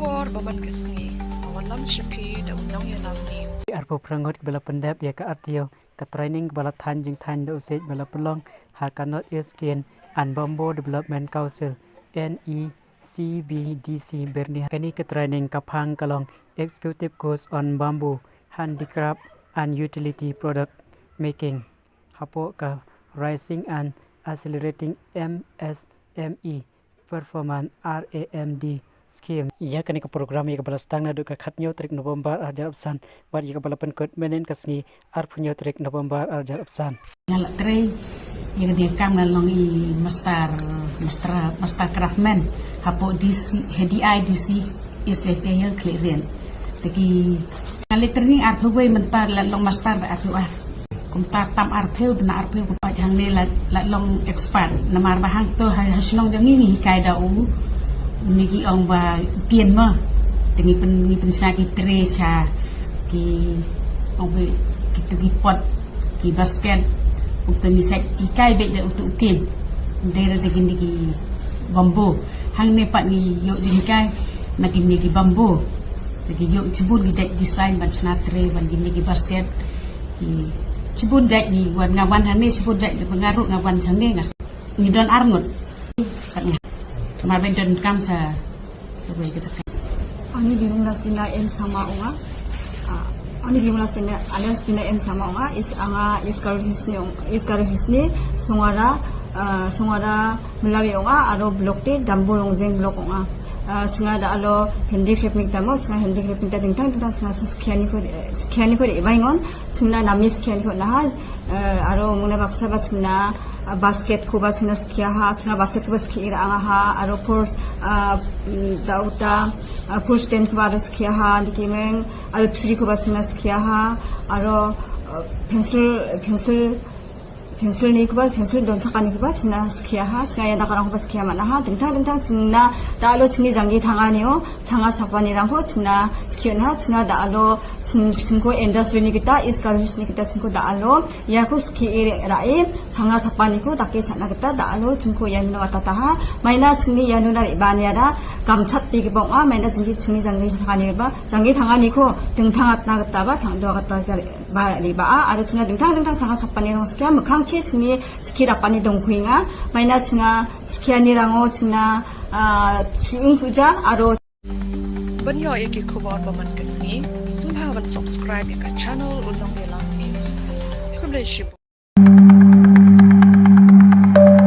kubor baman kesni awan lam shipi da unang yalam ni arpo prangot bala pendap ya ka artio ka training bala thanjing than do se bala pelong Harkanot Iskin and Bamboo Development Council NECBDC Berni kani ka training kapang kalong executive course on bamboo handicraft and utility product making hapo ka rising and accelerating MSME performance RAMD scheme ia kani ka program ia ka balastang na do ka khatnyo trik November arjar absan war ia ka balapan kod menen kasni arpunyo trik November arjar absan ngalak tre ia dia kam ngalong i master craftsman hapo DC HDI-DC is the tail clearance teki ngalak training arpwe mentar long master arpwe kumta tam arpwe bena arpwe kupa jang ne la long expert namar bahang to haslong jang ni kai da niki ong ba pian ma tengi pen sa ki tre cha ki ong be ki pot ki basket untuk ni set ikai be de untuk ukin daerah de niki bambu hang ne pat ni yo jingkai naki niki bambu niki yo cibun ki design ban sna tre ban niki basket ki cibun jai ni wan ngawan han ne cibun jai de pengaruh ngawan jang ne ni don arngut katnya kemarin dan kam sa sebagai kita. Ani dimulai stina em sama onga. Ani dimulai stina alias stina em sama onga is anga iskaru hisni sungara melawi onga aro blok te dambul ongjeng blok onga. Singa da alo handicraft mikdamo singa handicraft mikda dingtang singa skiani ko ibaingon singa nami skiani ko nah aro muna baksa singa basket ko ba singa skiaha singa basket ko skira anga ha aro purs dauta push ten ko ba skiaha dikimeng aro tree ko ba singa skiaha aro pencil ni ko ba pencil don takani ko ba singa skiaha singa ya nakarang ko ba skia mana ha dingtang singa dalo singi jangi tanganiyo tanga sakwanirang ko singa skiana singa dalo sinko industry ni kita iskaris ni kita sinko dalo ya ko ski rai tanga sakpani ko dake sana kita dalo sinko ya mina watataha maina singi ya nuna ibaniara gamchat pi ki bonga maina singi jangi tangani ko dingtangat na kita ba tangdo kata ba ri ba aro singa dingtang tanga sakpani no skia mukang chi singi ski dapani dongkuinga maina singa skianirango singa 주응부자 아로 banyo iki kubor baman kesni subhawan subscribe ka channel unang yalam news kumle shibu